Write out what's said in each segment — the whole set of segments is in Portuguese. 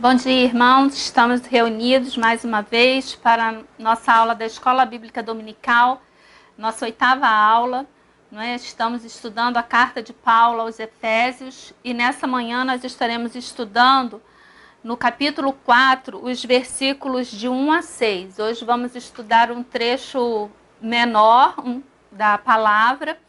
Bom dia, irmãos. Estamos reunidos mais uma vez para a nossa aula da Escola Bíblica Dominical, nossa 8ª aula. Estamos estudando a carta de Paulo aos Efésios e nessa manhã nós estaremos estudando no capítulo 4 os versículos de 1 a 6. Hoje vamos estudar um trecho menor da palavra,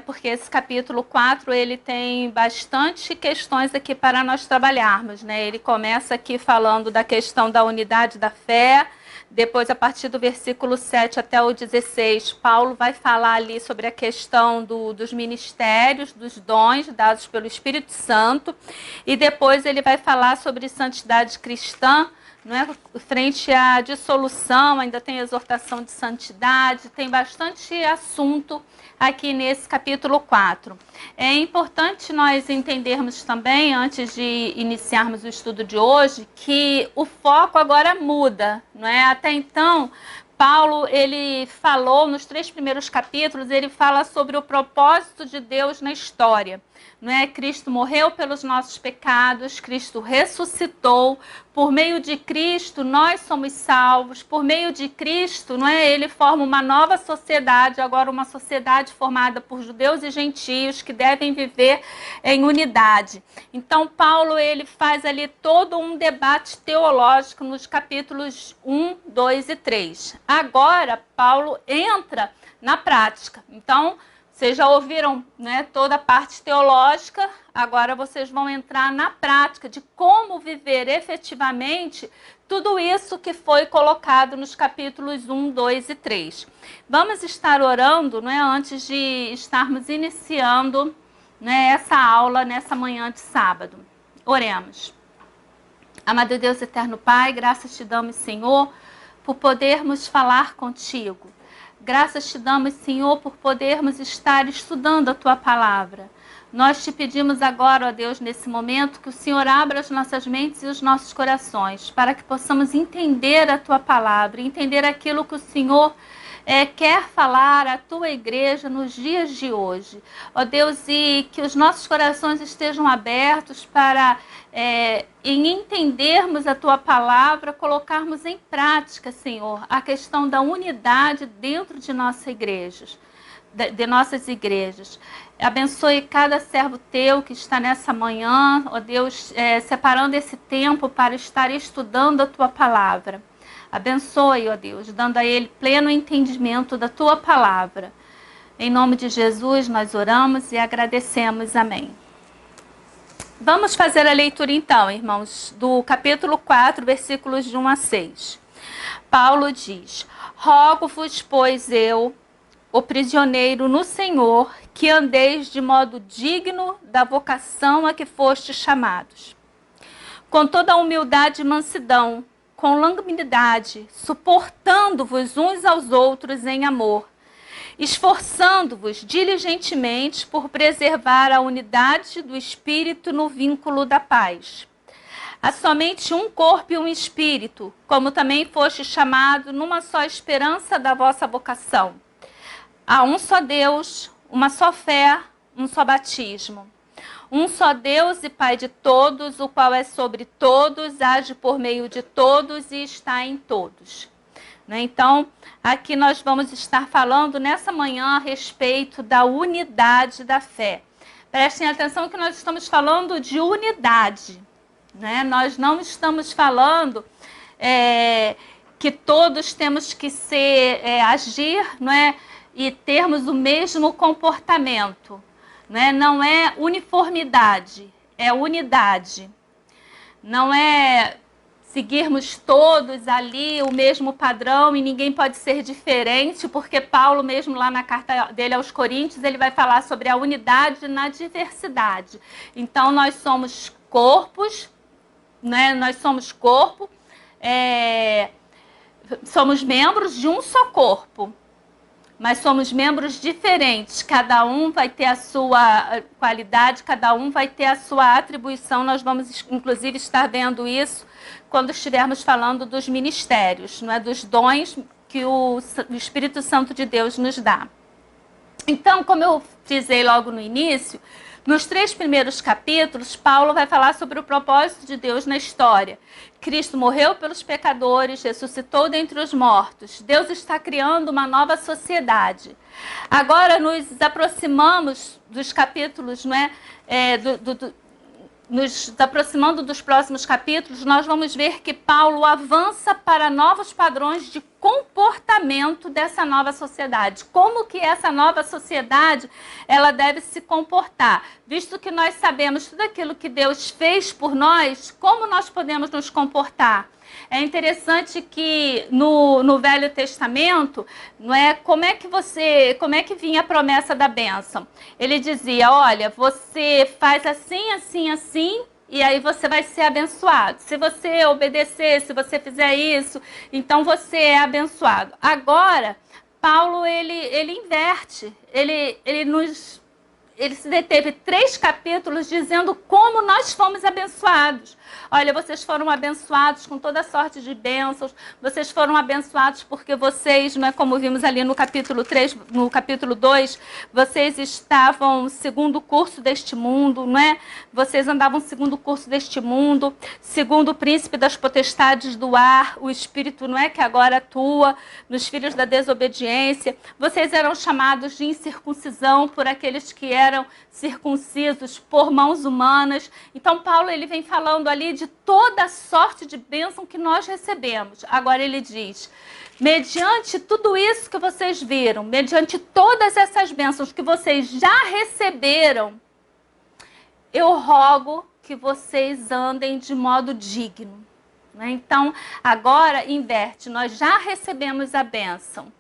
porque esse capítulo 4 ele tem bastante questões aqui para nós trabalharmos. Ele começa aqui falando da questão da unidade da fé, depois a partir do versículo 7 até o 16, Paulo vai falar ali sobre a questão dos ministérios, dos dons dados pelo Espírito Santo, e depois ele vai falar sobre santidade cristã, frente à dissolução, ainda tem exortação de santidade, tem bastante assunto aqui nesse capítulo 4. É importante nós entendermos também, antes de iniciarmos o estudo de hoje, que o foco agora muda, Até então, Paulo, ele falou, nos 3 primeiros capítulos, ele fala sobre o propósito de Deus na história. Cristo morreu pelos nossos pecados, Cristo ressuscitou, por meio de Cristo nós somos salvos, por meio de Cristo, ele forma uma nova sociedade, agora uma sociedade formada por judeus e gentios que devem viver em unidade. Então Paulo, ele faz ali todo um debate teológico nos capítulos 1, 2 e 3. Agora Paulo entra na prática. Então, vocês já ouviram toda a parte teológica, agora vocês vão entrar na prática de como viver efetivamente tudo isso que foi colocado nos capítulos 1, 2 e 3. Vamos estar orando antes de estarmos iniciando essa aula nessa manhã de sábado. Oremos. Amado Deus eterno Pai, graças te damos, Senhor, por podermos falar contigo. Graças te damos, Senhor, por podermos estar estudando a Tua palavra. Nós te pedimos agora, ó Deus, nesse momento, que o Senhor abra as nossas mentes e os nossos corações, para que possamos entender a Tua palavra, entender aquilo que o Senhor quer falar à Tua igreja nos dias de hoje. Ó Deus, e que os nossos corações estejam abertos para, em entendermos a Tua palavra, colocarmos em prática, Senhor, a questão da unidade dentro de nossas igrejas. Abençoe cada servo Teu que está nessa manhã, ó Deus, separando esse tempo para estar estudando a Tua palavra. Abençoe, ó Deus, dando a ele pleno entendimento da Tua palavra. Em nome de Jesus nós oramos e agradecemos. Amém. Vamos fazer a leitura então, irmãos, do capítulo 4, versículos de 1 a 6. Paulo diz: Rogo-vos, pois eu, o prisioneiro no Senhor, que andeis de modo digno da vocação a que fostes chamados, com toda a humildade e mansidão, com longanimidade, suportando-vos uns aos outros em amor, esforçando-vos diligentemente por preservar a unidade do Espírito no vínculo da paz. Há somente um corpo e um Espírito, como também foste chamado numa só esperança da vossa vocação. Há um só Deus, uma só fé, um só batismo. Um só Deus e Pai de todos, o qual é sobre todos, age por meio de todos e está em todos. Então, aqui nós vamos estar falando nessa manhã a respeito da unidade da fé. Prestem atenção que nós estamos falando de unidade. Nós não estamos falando que todos temos que agir e termos o mesmo comportamento. Não é uniformidade, é unidade. Não é seguirmos todos ali o mesmo padrão e ninguém pode ser diferente, porque Paulo mesmo lá na carta dele aos Coríntios, ele vai falar sobre a unidade na diversidade. Então nós somos corpos, nós somos corpo, somos membros de um só corpo. Mas somos membros diferentes, cada um vai ter a sua qualidade, cada um vai ter a sua atribuição. Nós vamos, inclusive, estar vendo isso quando estivermos falando dos ministérios, dos dons que o Espírito Santo de Deus nos dá. Então, como eu frisei logo no início, nos 3 primeiros capítulos, Paulo vai falar sobre o propósito de Deus na história. Cristo morreu pelos pecadores, ressuscitou dentre os mortos. Deus está criando uma nova sociedade. Agora nos aproximamos dos capítulos, não é? Nos aproximando dos próximos capítulos, nós vamos ver que Paulo avança para novos padrões de comportamento dessa nova sociedade. Como que essa nova sociedade ela deve se comportar? Visto que nós sabemos tudo aquilo que Deus fez por nós, como nós podemos nos comportar? É interessante que no Velho Testamento, não é, como é que vinha a promessa da bênção? Ele dizia, olha, você faz assim, assim, assim, e aí você vai ser abençoado. Se você obedecer, se você fizer isso, então você é abençoado. Agora, Paulo, ele inverte, ele se deteve 3 capítulos dizendo como nós fomos abençoados. Olha, vocês foram abençoados com toda sorte de bênçãos, vocês foram abençoados porque vocês, não é como vimos ali no capítulo 3, no capítulo 2, vocês estavam segundo o curso deste mundo, não é? Vocês andavam segundo o curso deste mundo, segundo o príncipe das potestades do ar, o espírito, não é, que agora atua nos filhos da desobediência. Vocês eram chamados de incircuncisão por aqueles que eram circuncisos por mãos humanas. Então Paulo ele vem falando ali de toda sorte de bênção que nós recebemos. Agora ele diz, mediante tudo isso que vocês viram, mediante todas essas bênçãos que vocês já receberam, eu rogo que vocês andem de modo digno. Então agora inverte, nós já recebemos a bênção.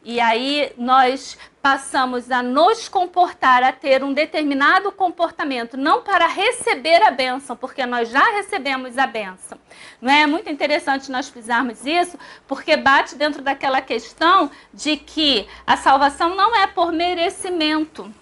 E aí nós passamos a nos comportar, a ter um determinado comportamento, não para receber a bênção, porque nós já recebemos a bênção. Não é muito interessante nós frisarmos isso, porque bate dentro daquela questão de que a salvação não é por merecimento.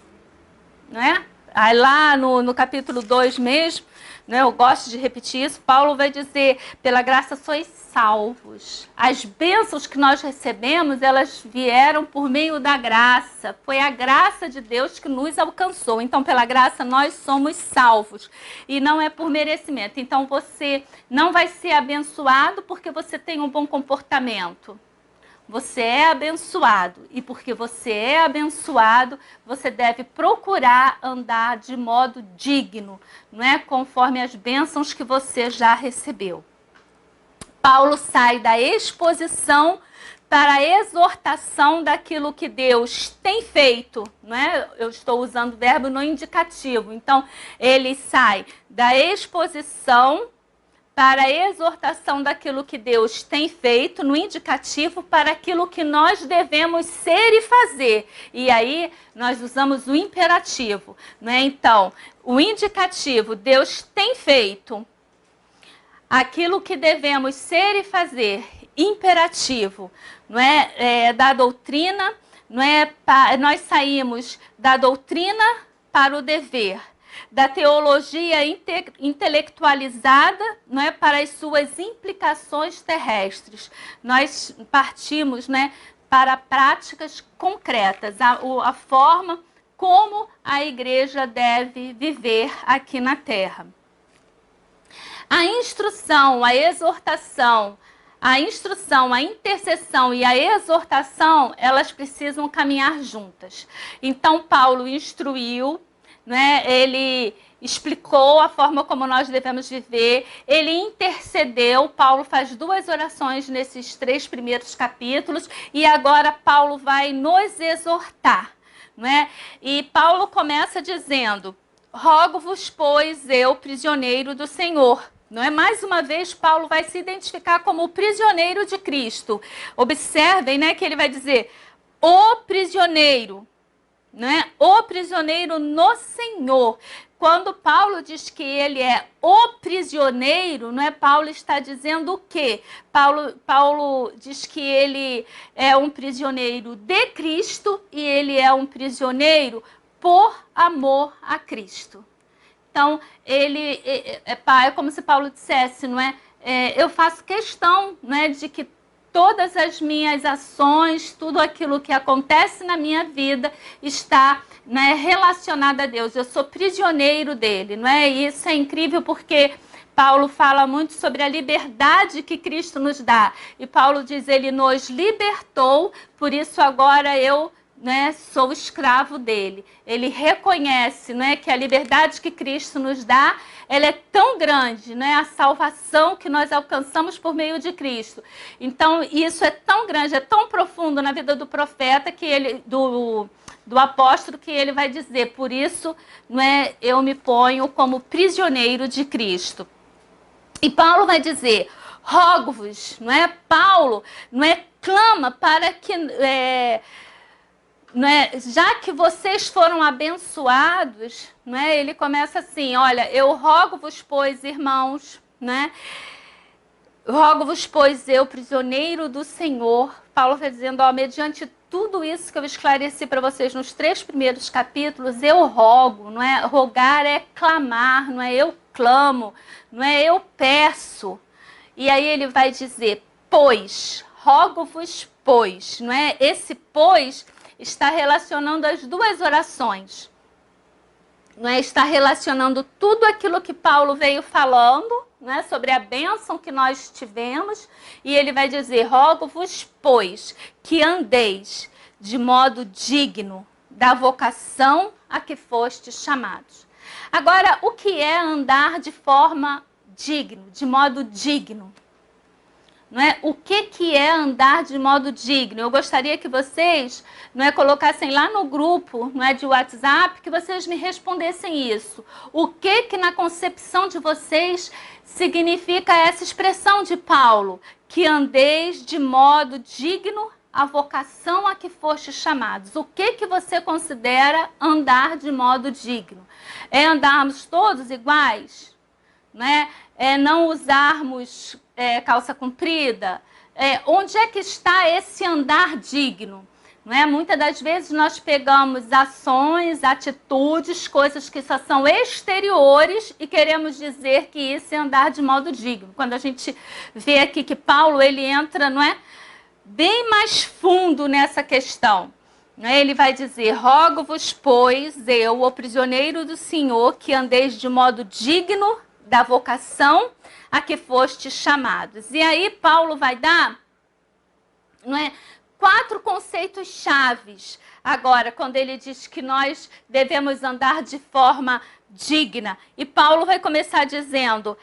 Não é? Aí lá no capítulo 2 mesmo, né, eu gosto de repetir isso, Paulo vai dizer, pela graça sois salvos. As bênçãos que nós recebemos, elas vieram por meio da graça. Foi a graça de Deus que nos alcançou. Então, pela graça, nós somos salvos. E não é por merecimento. Então, você não vai ser abençoado porque você tem um bom comportamento. Você é abençoado, e porque você é abençoado, você deve procurar andar de modo digno, não é? Conforme as bênçãos que você já recebeu. Paulo sai da exposição para a exortação daquilo que Deus tem feito, não é? Eu estou usando o verbo no indicativo, então ele sai da exposição para a exortação daquilo que Deus tem feito, no indicativo, para aquilo que nós devemos ser e fazer. E aí nós usamos o imperativo, né? Então, o indicativo, Deus tem feito aquilo que devemos ser e fazer. Imperativo, não é? Da doutrina, não é? Nós saímos da doutrina para o dever. Da teologia intelectualizada, não é, para as suas implicações terrestres. Nós partimos, né, para práticas concretas, a forma como a igreja deve viver aqui na terra. A instrução, a exortação, a intercessão e a exortação, elas precisam caminhar juntas. Então, Paulo instruiu, né? Ele explicou a forma como nós devemos viver, ele intercedeu. Paulo faz 2 orações nesses 3 primeiros capítulos e agora Paulo vai nos exortar, não é? E Paulo começa dizendo, rogo-vos, pois, eu, prisioneiro do Senhor. Não é? Mais uma vez, Paulo vai se identificar como o prisioneiro de Cristo. Observem, né, que ele vai dizer, o prisioneiro, né? O prisioneiro no Senhor. Quando Paulo diz que ele é o prisioneiro, não é? Paulo está dizendo o quê? Paulo diz que ele é um prisioneiro de Cristo e ele é um prisioneiro por amor a Cristo. Então, é como se Paulo dissesse, não é? Eu faço questão, não é, de que todas as minhas ações, tudo aquilo que acontece na minha vida está, né, relacionado a Deus. Eu sou prisioneiro dele, não é? E isso é incrível porque Paulo fala muito sobre a liberdade que Cristo nos dá. E Paulo diz, ele nos libertou, por isso agora eu, né, sou escravo dele. Ele reconhece, né, que a liberdade que Cristo nos dá, ela é tão grande, né, a salvação que nós alcançamos por meio de Cristo. Então, isso é tão grande, é tão profundo na vida do profeta, que ele, do apóstolo, que ele vai dizer, por isso, né, eu me ponho como prisioneiro de Cristo. E Paulo vai dizer, rogo-vos, não é? Paulo, não é? Clama para que, não é? Já que vocês foram abençoados, não é? Ele começa assim, olha, eu rogo-vos, pois, irmãos, né? Rogo-vos, pois, eu, prisioneiro do Senhor. Paulo vai dizendo, ó, mediante tudo isso que eu esclareci para vocês nos 3 primeiros capítulos, eu rogo, não é? Rogar é clamar, não é? Eu clamo, não é? Eu peço. E aí ele vai dizer, pois, rogo-vos, pois, não é? Esse pois está relacionando as duas orações, não é? Está relacionando tudo aquilo que Paulo veio falando, né, sobre a bênção que nós tivemos, e ele vai dizer, rogo-vos, pois, que andeis de modo digno da vocação a que fostes chamados. Agora, o que é andar de forma digna, de modo digno? Não é? O que é andar de modo digno? Eu gostaria que vocês, não é, colocassem lá no grupo, não é, de WhatsApp, que vocês me respondessem isso. O que na concepção de vocês significa essa expressão de Paulo? Que andeis de modo digno a vocação a que fostes chamados. O que você considera andar de modo digno? É andarmos todos iguais? Né? É não usarmos calça comprida? Onde é que está esse andar digno? Não é? Muitas das vezes nós pegamos ações, atitudes, coisas que só são exteriores e queremos dizer que isso é andar de modo digno. Quando a gente vê aqui que Paulo ele entra, não é, bem mais fundo nessa questão. Ele vai dizer, rogo-vos, pois, eu, o prisioneiro do Senhor, que andeis de modo digno da vocação a que fostes chamados. E aí Paulo vai dar, não é, 4 conceitos chaves. Agora, quando ele diz que nós devemos andar de forma digna. E Paulo vai começar dizendo,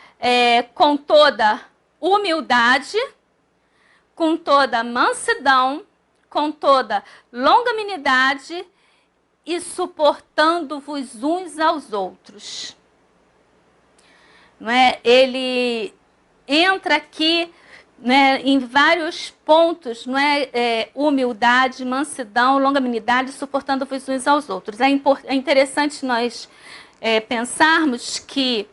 com toda humildade, com toda mansidão, com toda longanimidade e suportando-vos uns aos outros. Não é? Ele entra aqui, né, em vários pontos, não é? Humildade, mansidão, longanimidade, suportando-vos uns aos outros. É interessante nós pensarmos que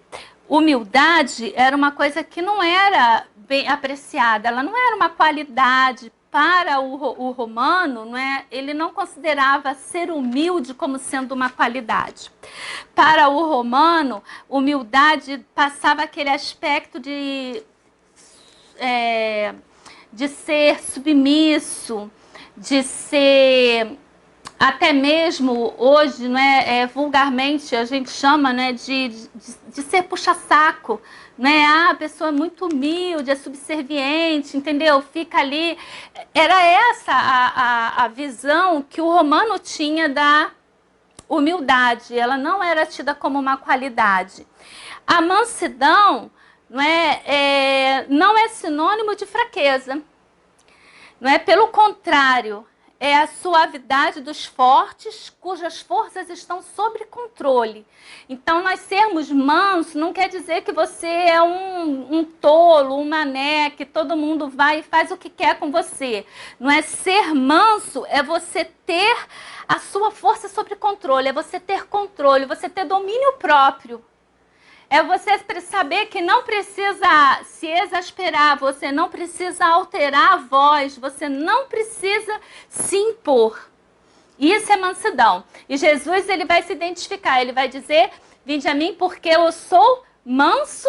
humildade era uma coisa que não era bem apreciada, ela não era uma qualidade para o romano, não é? Ele não considerava ser humilde como sendo uma qualidade. Para o romano, humildade passava aquele aspecto de ser submisso, de ser, até mesmo hoje, não é, vulgarmente a gente chama, né, de ser puxa-saco. Né? A pessoa é muito humilde, é subserviente, entendeu? Fica ali. Era essa a visão que o romano tinha da humildade. Ela não era tida como uma qualidade. A mansidão não é sinônimo de fraqueza. Não é? Pelo contrário, é a suavidade dos fortes, cujas forças estão sob controle. Então, nós sermos mansos não quer dizer que você é um tolo, um mané, que todo mundo vai e faz o que quer com você. Não é? Ser manso é você ter a sua força sob controle, é você ter controle, você ter domínio próprio. É você saber que não precisa se exasperar, você não precisa alterar a voz, você não precisa se impor. Isso é mansidão. E Jesus ele vai se identificar, ele vai dizer, vinde a mim porque eu sou manso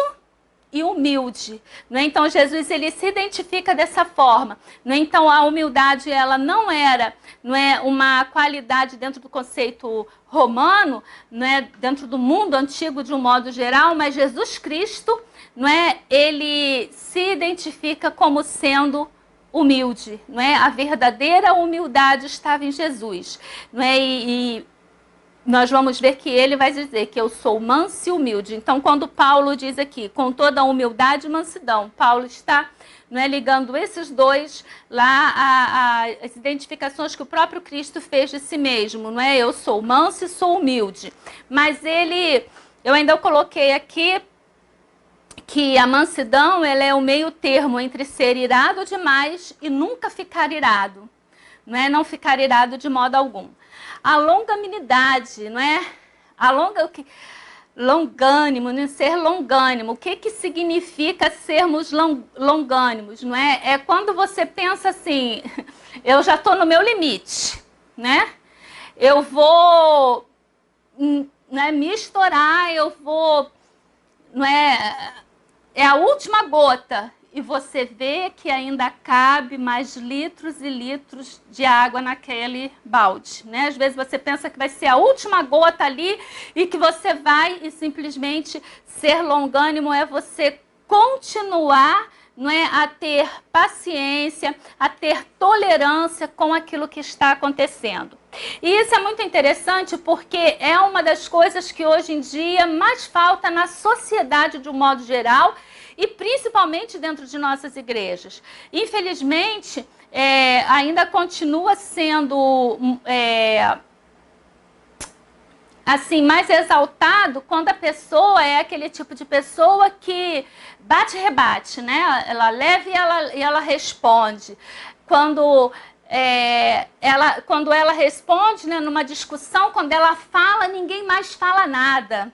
e humilde. Né? Então, Jesus ele se identifica dessa forma. Né? Então, a humildade ela não era, não é, uma qualidade dentro do conceito romano, não é, dentro do mundo antigo de um modo geral, mas Jesus Cristo, não é, ele se identifica como sendo humilde. Não é? A verdadeira humildade estava em Jesus. Não é? E nós vamos ver que ele vai dizer que eu sou manso e humilde. Então, quando Paulo diz aqui, com toda a humildade e mansidão, Paulo está, não é, ligando esses dois lá às identificações que o próprio Cristo fez de si mesmo. Não é? Eu sou manso e sou humilde. Mas eu ainda coloquei aqui que a mansidão ela é o meio termo entre ser irado demais e nunca ficar irado. Não é? Não ficar irado de modo algum. A longanimidade, não é? Longânimo, né? Ser longânimo. O que significa sermos longânimos, não é? É quando você pensa assim, eu já estou no meu limite, né? Eu vou, né, me estourar, eu vou, não é? É a última gota. E você vê que ainda cabe mais litros e litros de água naquele balde. Né? Às vezes você pensa que vai ser a última gota ali e que você vai e simplesmente ser longânimo é você continuar, não é, a ter paciência, a ter tolerância com aquilo que está acontecendo. E isso é muito interessante porque é uma das coisas que hoje em dia mais falta na sociedade de um modo geral, e principalmente dentro de nossas igrejas. Infelizmente, ainda continua sendo assim, mais exaltado quando a pessoa é aquele tipo de pessoa que bate e rebate, né? Ela leva e ela responde. Quando ela responde, né, numa discussão, quando ela fala, ninguém mais fala nada.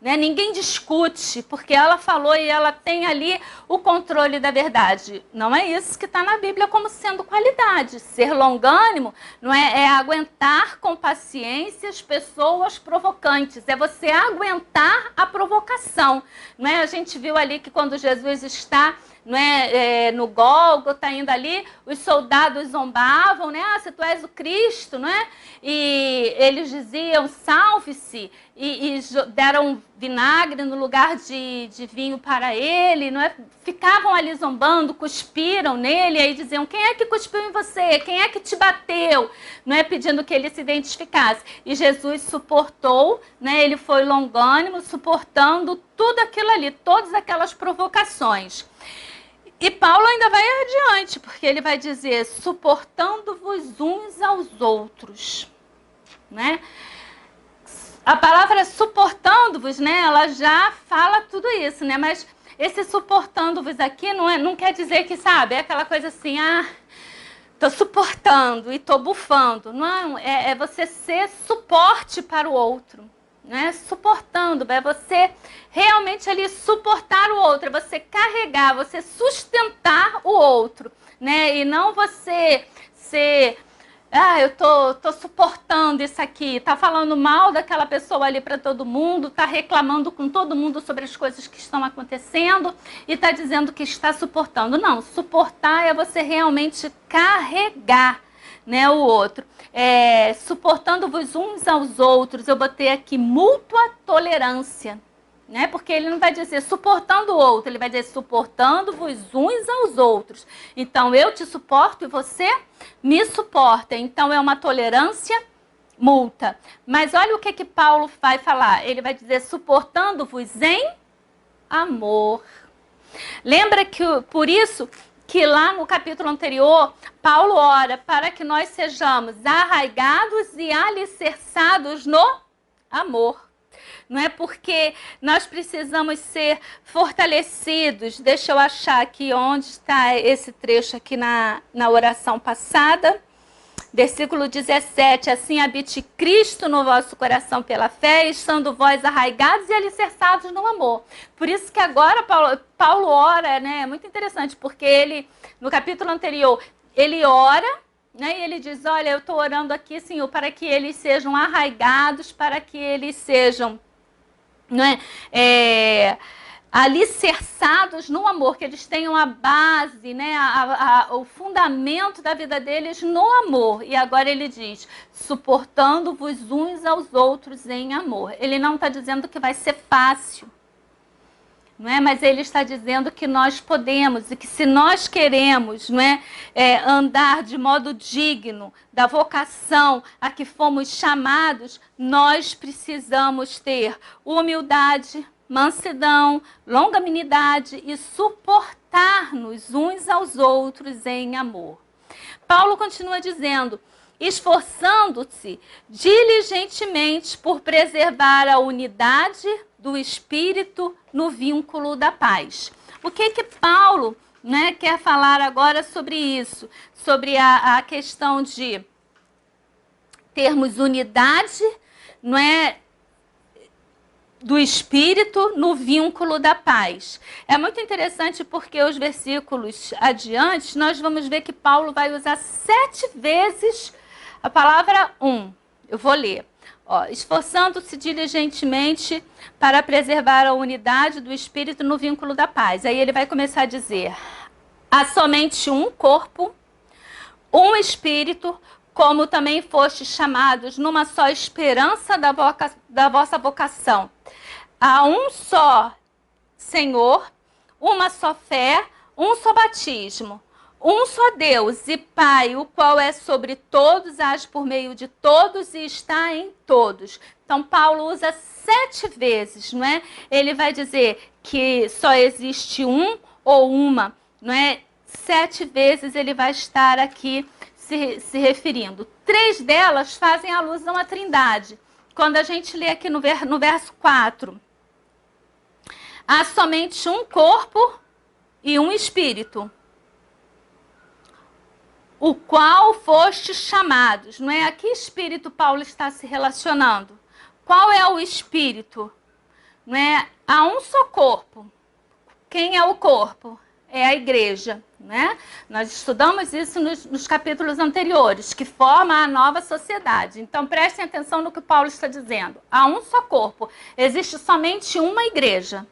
Né? Ninguém discute, porque ela falou e ela tem ali o controle da verdade. Não é isso que está na Bíblia como sendo qualidade. Ser longânimo não é aguentar com paciência as pessoas provocantes, é você aguentar a provocação. Não é? A gente viu ali que quando Jesus está no Gólgota, indo ali, os soldados zombavam, né? Se tu és o Cristo, não é? E eles diziam, salve-se, e deram vinagre no lugar de vinho para ele, não é? Ficavam ali zombando, cuspiram nele, aí diziam, quem é que cuspiu em você? Quem é que te bateu? Não é? Pedindo que ele se identificasse. E Jesus suportou, né? Ele foi longânimo, suportando tudo aquilo ali, todas aquelas provocações. E Paulo ainda vai adiante, porque ele vai dizer, suportando-vos uns aos outros. Né? A palavra suportando-vos, né, ela já fala tudo isso, né? Mas esse suportando-vos aqui não quer dizer que, sabe, é aquela coisa assim, tô suportando e tô bufando. Não, é você ser suporte para o outro. Né? Suportando, é você realmente ali suportar o outro, é você carregar, você sustentar o outro, né? E não você ser, eu tô suportando isso aqui, tá falando mal daquela pessoa ali para todo mundo, tá reclamando com todo mundo sobre as coisas que estão acontecendo e tá dizendo que está suportando. Não, suportar é você realmente carregar, né, o outro. Suportando-vos uns aos outros, eu botei aqui mútua tolerância, né? Porque ele não vai dizer suportando o outro, ele vai dizer suportando-vos uns aos outros. Então, eu te suporto e você me suporta. Então, é uma tolerância mútua. Mas olha o que Paulo vai falar. Ele vai dizer suportando-vos em amor. Lembra que, por isso, que lá no capítulo anterior, Paulo ora para que nós sejamos arraigados e alicerçados no amor. Não é porque nós precisamos ser fortalecidos. Deixa eu achar aqui onde está esse trecho aqui na oração passada. Versículo 17, assim habite Cristo no vosso coração pela fé, estando vós arraigados e alicerçados no amor. Por isso que agora Paulo ora, né? É muito interessante, porque ele, no capítulo anterior, ele ora, né? E ele diz, olha, eu estou orando aqui, Senhor, para que eles sejam arraigados, para que eles sejam, não é? alicerçados no amor, que eles tenham a base, né, o fundamento da vida deles no amor. E agora ele diz, suportando-vos uns aos outros em amor. Ele não está dizendo que vai ser fácil, não é? Mas ele está dizendo que nós podemos, e que se nós queremos, não é, andar de modo digno da vocação a que fomos chamados, nós precisamos ter humildade, mansidão, longanimidade e suportar-nos uns aos outros em amor. Paulo continua dizendo, esforçando-se diligentemente por preservar a unidade do Espírito no vínculo da paz. O que Paulo, né, quer falar agora sobre isso? Sobre a questão de termos unidade, não é, do Espírito no vínculo da paz. É muito interessante porque os versículos adiante, nós vamos ver que Paulo vai usar 7 vezes a palavra Eu vou ler. Esforçando-se diligentemente para preservar a unidade do Espírito no vínculo da paz. Aí ele vai começar a dizer, há somente um corpo, um Espírito, como também fostes chamados numa só esperança da vossa vocação. Há um só Senhor, uma só fé, um só batismo, um só Deus e Pai, o qual é sobre todos, age por meio de todos e está em todos. Então, Paulo usa 7 vezes, não é? Ele vai dizer que só existe um ou uma, não é? 7 vezes ele vai estar aqui se referindo. 3 delas fazem alusão à Trindade. Quando a gente lê aqui no verso 4, há somente um corpo e um Espírito, o qual fostes chamados. Não é? A que Espírito Paulo está se relacionando? Qual é o Espírito? Não é? Há um só corpo. Quem é o corpo? É a igreja, né? Nós estudamos isso nos capítulos anteriores, que forma a nova sociedade. Então, prestem atenção no que Paulo está dizendo. Há um só corpo. Existe somente uma igreja,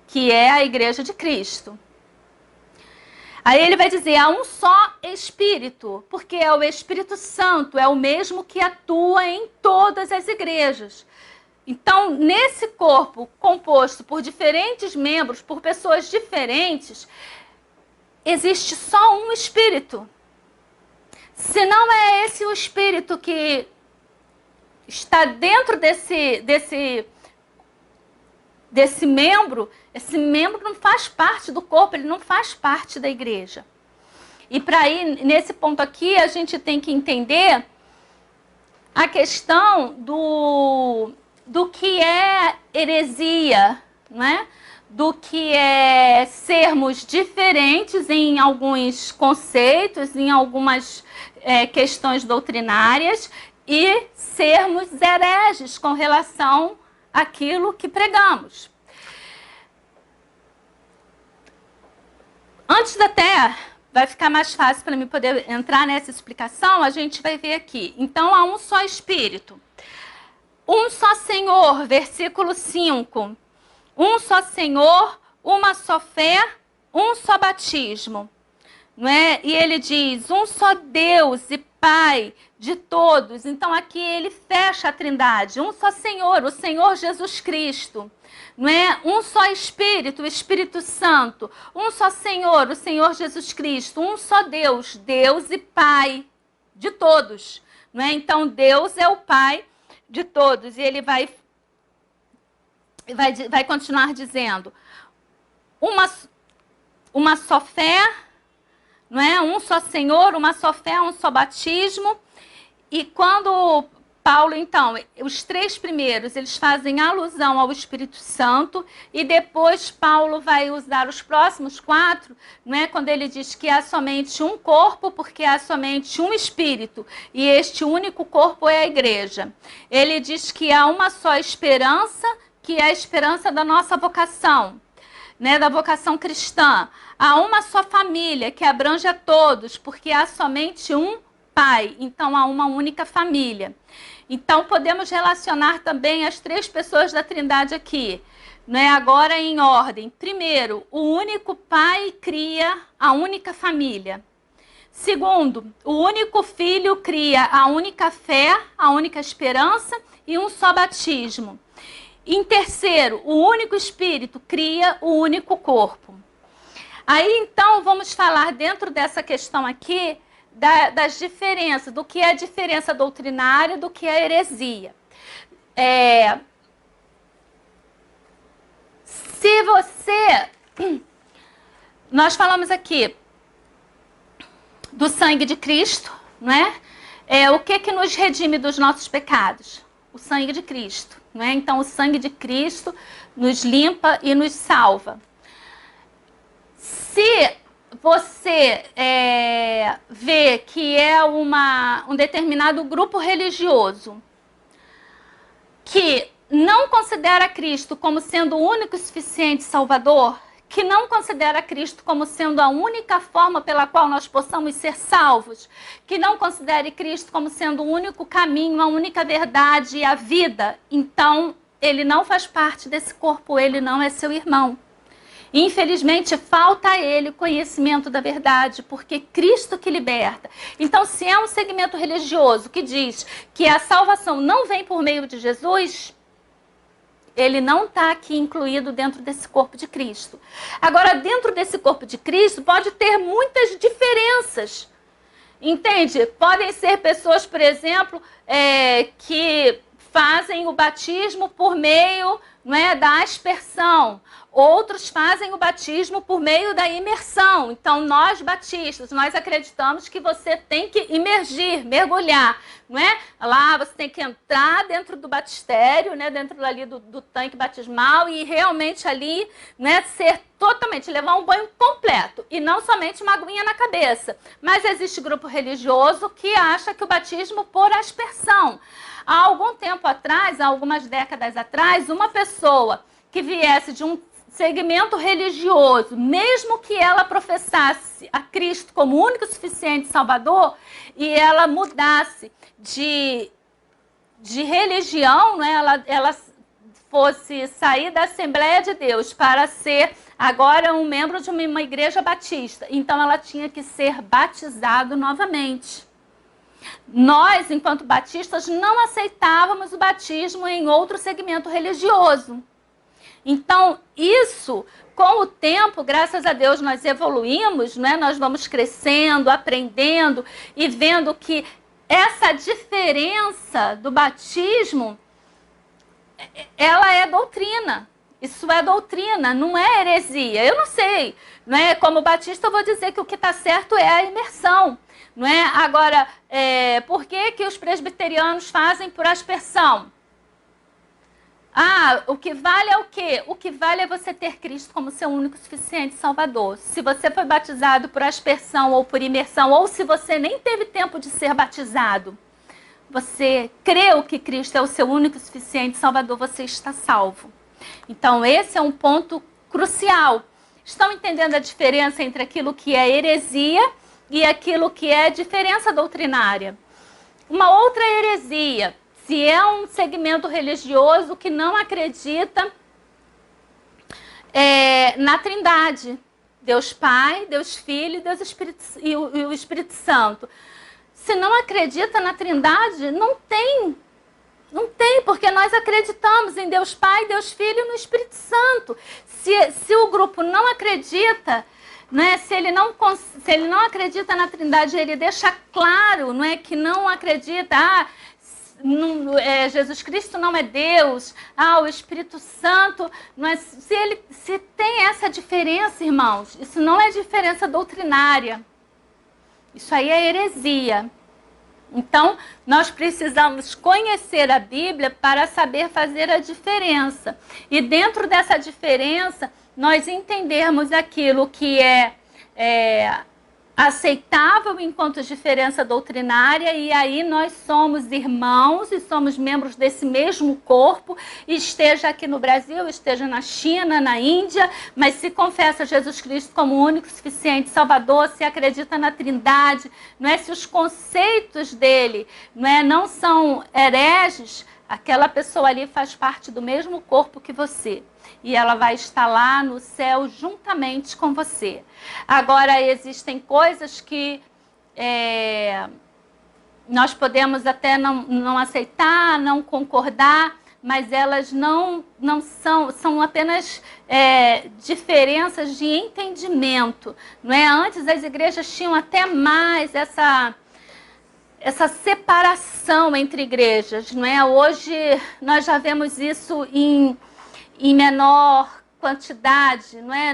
que é a igreja de Cristo. Aí ele vai dizer, há um só Espírito, porque é o Espírito Santo, é o mesmo que atua em todas as igrejas. Então, nesse corpo composto por diferentes membros, por pessoas diferentes, existe só um Espírito. Se não é esse o Espírito que está dentro desse membro, esse membro não faz parte do corpo, ele não faz parte da igreja. E para ir nesse ponto aqui, a gente tem que entender a questão do que é heresia, né? Do que é sermos diferentes em alguns conceitos, em algumas questões doutrinárias, e sermos hereges com relação àquilo que pregamos. Antes até, vai ficar mais fácil para mim poder entrar nessa explicação, a gente vai ver aqui. Então, há um só Espírito. Um só Senhor, versículo 5. Um só Senhor, uma só fé, um só batismo. Não é? E ele diz, um só Deus e Pai de todos. Então aqui ele fecha a Trindade. Um só Senhor, o Senhor Jesus Cristo. Não é? Um só Espírito, o Espírito Santo. Um só Senhor, o Senhor Jesus Cristo. Um só Deus, Deus e Pai de todos. Não é? Então Deus é o Pai de todos. E ele vai continuar dizendo, uma só fé, não é? Um só Senhor, uma só fé, um só batismo. E quando Paulo, então, os 3 primeiros, eles fazem alusão ao Espírito Santo, e depois Paulo vai usar os próximos 4, não é? Quando ele diz que há somente um corpo, porque há somente um Espírito, e este único corpo é a igreja. Ele diz que há uma só esperança, que é a esperança da nossa vocação, né? Da vocação cristã. Há uma só família, que abrange a todos, porque há somente um Pai, então há uma única família. Então, podemos relacionar também as três pessoas da Trindade aqui, né? Agora em ordem. Primeiro, o único pai cria a única família. Segundo, o único filho cria a única fé, a única esperança e um só batismo. Em terceiro, o único Espírito cria o único corpo. Aí, então, vamos falar dentro dessa questão aqui das diferenças, do que é a diferença doutrinária, do que é a heresia. Se você... Nós falamos aqui do sangue de Cristo, não é? O que nos redime dos nossos pecados? O sangue de Cristo, não é? Então, o sangue de Cristo nos limpa e nos salva. Se você vê que é um determinado grupo religioso que não considera Cristo como sendo o único e suficiente Salvador, que não considera Cristo como sendo a única forma pela qual nós possamos ser salvos, que não considere Cristo como sendo o único caminho, a única verdade e a vida, então ele não faz parte desse corpo, ele não é seu irmão. Infelizmente, falta a ele conhecimento da verdade, porque Cristo que liberta. Então, se é um segmento religioso que diz que a salvação não vem por meio de Jesus, ele não está aqui incluído dentro desse corpo de Cristo. Agora, dentro desse corpo de Cristo, pode ter muitas diferenças. Entende? Podem ser pessoas, por exemplo, que fazem o batismo por meio, não é, da aspersão. Outros fazem o batismo por meio da imersão. Então, nós batistas, nós acreditamos que você tem que imergir, mergulhar, não é? Lá você tem que entrar dentro do batistério, né, dentro ali do tanque batismal e realmente ali, né, ser totalmente, levar um banho completo e não somente uma aguinha na cabeça. Mas existe grupo religioso que acha que o batismo por aspersão. Há algum tempo atrás, há algumas décadas atrás, uma pessoa que viesse de um segmento religioso, mesmo que ela professasse a Cristo como único e suficiente Salvador, e ela mudasse de religião, né? ela fosse sair da Assembleia de Deus para ser agora um membro de uma igreja batista, então ela tinha que ser batizado novamente. Nós, enquanto batistas, não aceitávamos o batismo em outro segmento religioso. Então, isso, com o tempo, graças a Deus, nós evoluímos, né? Nós vamos crescendo, aprendendo e vendo que essa diferença do batismo, ela é doutrina. Isso é doutrina, não é heresia. Eu não sei, né? Como batista, eu vou dizer que o que está certo é a imersão. Não é? Agora, por que os presbiterianos fazem por aspersão? O que vale é o quê? O que vale é você ter Cristo como seu único e suficiente Salvador. Se você foi batizado por aspersão ou por imersão, ou se você nem teve tempo de ser batizado, você creu que Cristo é o seu único e suficiente Salvador, você está salvo. Então, esse é um ponto crucial. Estão entendendo a diferença entre aquilo que é heresia e aquilo que é diferença doutrinária? Uma outra heresia, se é um segmento religioso que não acredita na Trindade, Deus Pai, Deus Filho e o Espírito Santo. Se não acredita na Trindade, não tem, porque nós acreditamos em Deus Pai, Deus Filho e no Espírito Santo. Se o grupo não acredita, né, se ele não acredita na Trindade, ele deixa claro, não é, que não acredita, Jesus Cristo não é Deus, o Espírito Santo, não é, se tem essa diferença, irmãos, isso não é diferença doutrinária, isso aí é heresia. Então, nós precisamos conhecer a Bíblia para saber fazer a diferença. E dentro dessa diferença, nós entendermos aquilo que é aceitável enquanto diferença doutrinária, e aí nós somos irmãos e somos membros desse mesmo corpo, esteja aqui no Brasil, esteja na China, na Índia, mas se confessa Jesus Cristo como o único, suficiente Salvador, se acredita na Trindade, não é? Se os conceitos dele não são hereges, aquela pessoa ali faz parte do mesmo corpo que você. E ela vai estar lá no céu juntamente com você. Agora, existem coisas que nós podemos até não aceitar, não concordar, mas elas não são apenas diferenças de entendimento. Não é? Antes as igrejas tinham até mais essa separação entre igrejas. Não é? Hoje nós já vemos isso em menor quantidade, não é?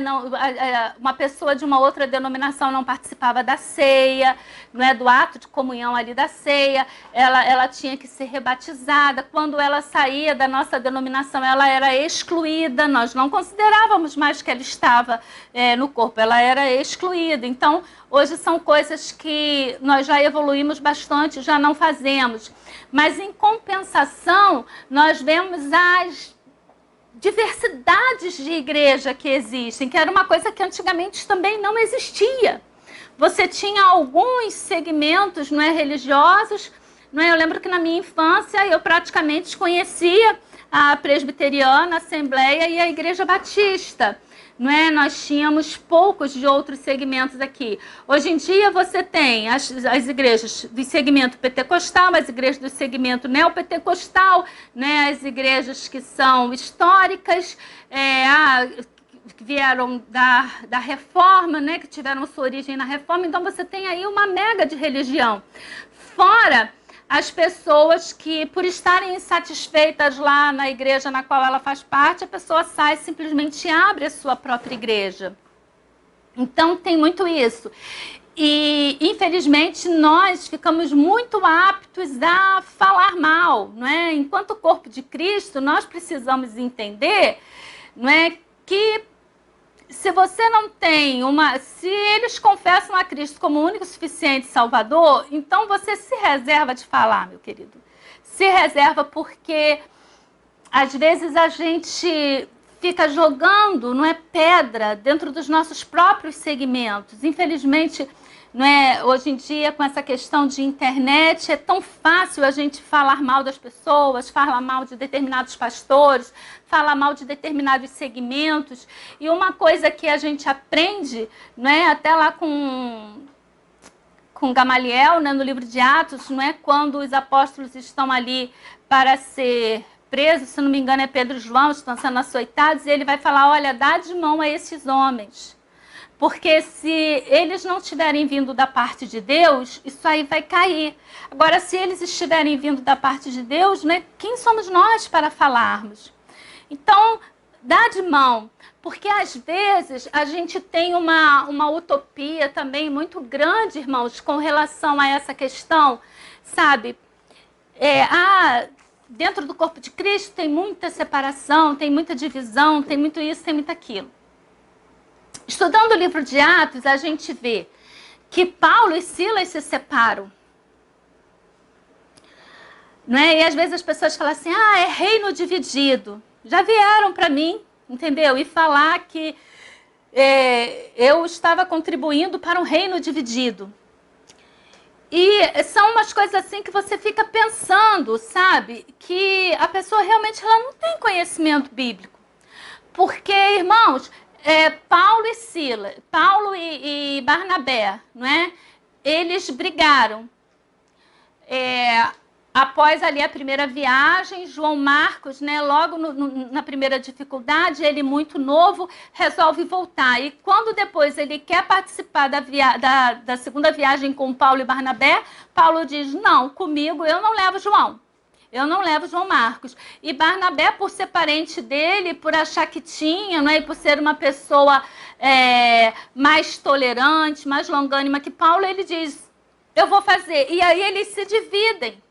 Uma pessoa de uma outra denominação não participava da ceia, não é? Do ato de comunhão ali da ceia, ela tinha que ser rebatizada. Quando ela saía da nossa denominação, ela era excluída, nós não considerávamos mais que ela estava no corpo, ela era excluída. Então, hoje são coisas que nós já evoluímos bastante, já não fazemos. Mas, em compensação, nós vemos as diversidades de igreja que existem, que era uma coisa que antigamente também não existia. Você tinha alguns segmentos religiosos, eu lembro que na minha infância eu praticamente conhecia a presbiteriana, a Assembleia e a Igreja Batista. Nós tínhamos poucos de outros segmentos aqui. Hoje em dia você tem as igrejas do segmento pentecostal, as igrejas do segmento neopentecostal, as igrejas que são históricas, que vieram da Reforma, que tiveram sua origem na Reforma. Então você tem aí uma mega de religião. Fora as pessoas que, por estarem insatisfeitas lá na igreja na qual ela faz parte, a pessoa sai e simplesmente abre a sua própria igreja. Então, tem muito isso. E, infelizmente, nós ficamos muito aptos a falar mal, não é? Enquanto corpo de Cristo, nós precisamos entender, não é, que se você não tem se eles confessam a Cristo como o único, suficiente Salvador, então você se reserva de falar, meu querido. Se reserva, porque às vezes a gente fica jogando, pedra dentro dos nossos próprios segmentos. Infelizmente, hoje em dia, com essa questão de internet, é tão fácil a gente falar mal das pessoas, falar mal de determinados pastores, falar mal de determinados segmentos. E uma coisa que a gente aprende, até lá com Gamaliel, no livro de Atos, quando os apóstolos estão ali para ser presos, se não me engano é Pedro e João, estão sendo açoitados, e ele vai falar, olha, dá de mão a esses homens. Porque se eles não estiverem vindo da parte de Deus, isso aí vai cair. Agora, se eles estiverem vindo da parte de Deus, quem somos nós para falarmos? Então, dá de mão. Porque, às vezes, a gente tem uma utopia também muito grande, irmãos, com relação a essa questão, sabe? Dentro do corpo de Cristo tem muita separação, tem muita divisão, tem muito isso, tem muito aquilo. Estudando o livro de Atos, a gente vê que Paulo e Silas se separam. E às vezes as pessoas falam assim, é reino dividido. Já vieram para mim, entendeu? E falar que eu estava contribuindo para um reino dividido. E são umas coisas assim que você fica pensando, sabe? Que a pessoa realmente ela não tem conhecimento bíblico. Porque, irmãos, Paulo e Barnabé, eles brigaram. Após ali a primeira viagem, João Marcos, logo na primeira dificuldade, ele muito novo, resolve voltar. E quando depois ele quer participar da segunda viagem com Paulo e Barnabé, Paulo diz, não, comigo eu não levo João. Eu não levo João Marcos. E Barnabé, por ser parente dele, por achar que tinha, e por ser uma pessoa mais tolerante, mais longânima que Paulo, ele diz, eu vou fazer. E aí eles se dividem.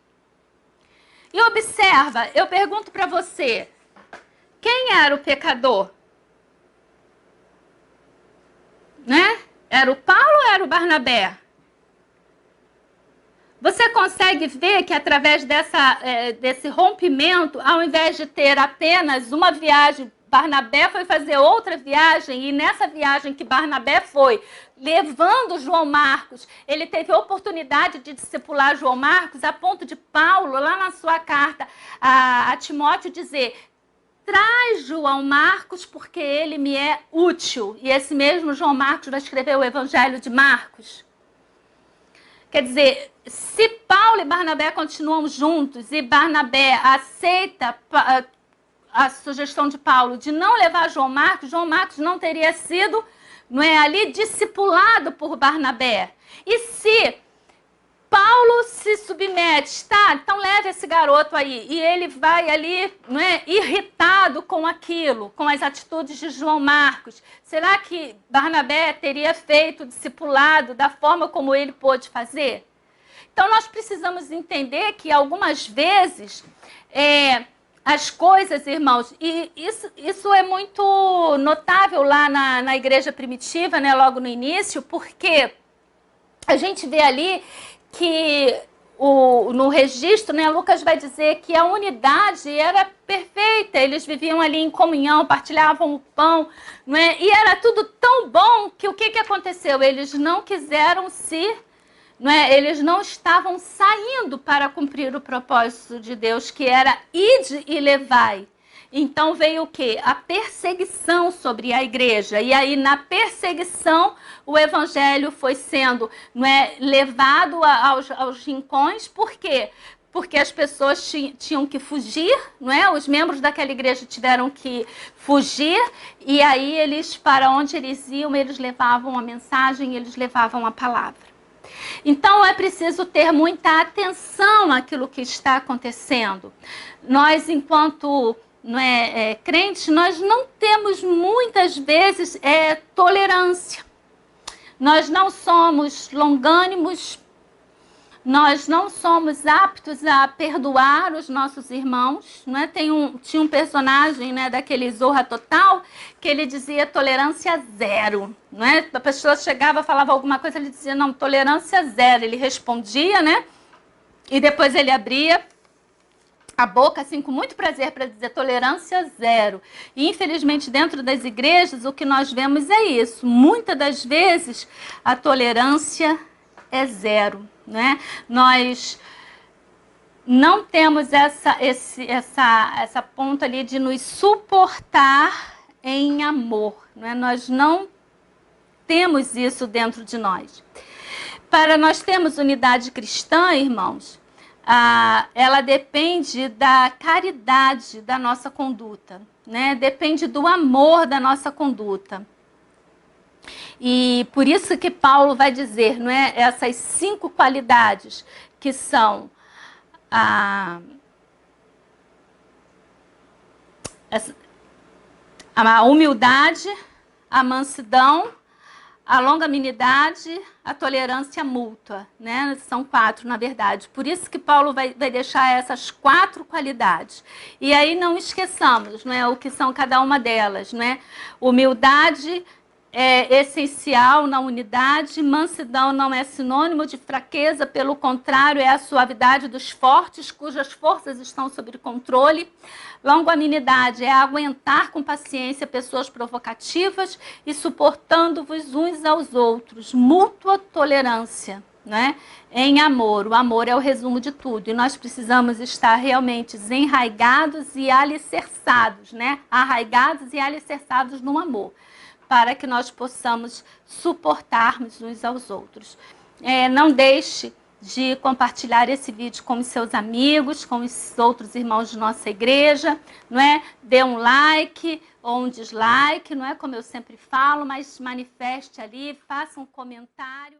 E observa, eu pergunto para você, quem era o pecador? Era o Paulo ou era o Barnabé? Você consegue ver que através desse rompimento, ao invés de ter apenas uma viagem, Barnabé foi fazer outra viagem, e nessa viagem que Barnabé foi, levando João Marcos, ele teve a oportunidade de discipular João Marcos, a ponto de Paulo, lá na sua carta a Timóteo, dizer: traz João Marcos porque ele me é útil. E esse mesmo João Marcos vai escrever o Evangelho de Marcos. Quer dizer, se Paulo e Barnabé continuam juntos e Barnabé aceita a sugestão de Paulo de não levar João Marcos não teria sido, não é, ali discipulado por Barnabé. E se Paulo se submete, tá, então leve esse garoto aí, e ele vai ali, não é, irritado com aquilo, com as atitudes de João Marcos. Será que Barnabé teria feito o discipulado da forma como ele pôde fazer? Então nós precisamos entender que algumas vezes as coisas, irmãos, e isso é muito notável lá na igreja primitiva, né, logo no início, porque a gente vê ali que no registro, né, Lucas vai dizer que a unidade era perfeita, eles viviam ali em comunhão, partilhavam o pão, não é? E era tudo tão bom que o que aconteceu? Eles não quiseram não é? Eles não estavam saindo para cumprir o propósito de Deus, que era ide e levai. Então veio o quê? A perseguição sobre a igreja. E aí, na perseguição, o evangelho foi sendo, não é, levado aos rincões. Por quê? Porque as pessoas tinham que fugir, não é? Os membros daquela igreja tiveram que fugir. E aí, eles, para onde eles iam, eles levavam a mensagem, eles levavam a palavra. Então, é preciso ter muita atenção àquilo que está acontecendo. Nós, enquanto crentes, nós não temos muitas vezes tolerância. Nós não somos longânimos, nós não somos aptos a perdoar os nossos irmãos. Não é? Tinha um personagem, né, daquele Zorra Total, que ele dizia tolerância zero. Não é? A pessoa chegava, falava alguma coisa, ele dizia não, tolerância zero. Ele respondia, né? E depois ele abria a boca, assim, com muito prazer, para dizer tolerância zero. E, infelizmente, dentro das igrejas, o que nós vemos é isso. Muitas das vezes, a tolerância é zero, né? Nós não temos essa ponta ali de nos suportar em amor, não é? Nós não temos isso dentro de nós. Para nós termos unidade cristã, irmãos, ela depende da caridade da nossa conduta, né? Depende do amor da nossa conduta. E por isso que Paulo vai dizer, não é, essas 5 qualidades que são a humildade, a mansidão, a longanimidade, a tolerância mútua, né? São 4, na verdade. Por isso que Paulo vai deixar essas 4 qualidades. E aí não esqueçamos, não é, o que são cada uma delas, não é? Humildade é essencial na unidade, mansidão não é sinônimo de fraqueza, pelo contrário, é a suavidade dos fortes, cujas forças estão sob controle. Longanimidade é aguentar com paciência pessoas provocativas e suportando-vos uns aos outros. Mútua tolerância, né? Em amor. O amor é o resumo de tudo. E nós precisamos estar realmente enraigados e alicerçados, né? Arraigados e alicerçados no amor, para que nós possamos suportarmos uns aos outros. Não deixe de compartilhar esse vídeo com os seus amigos, com os outros irmãos de nossa igreja, não é? Dê um like ou um dislike, não é, como eu sempre falo, mas manifeste ali, faça um comentário.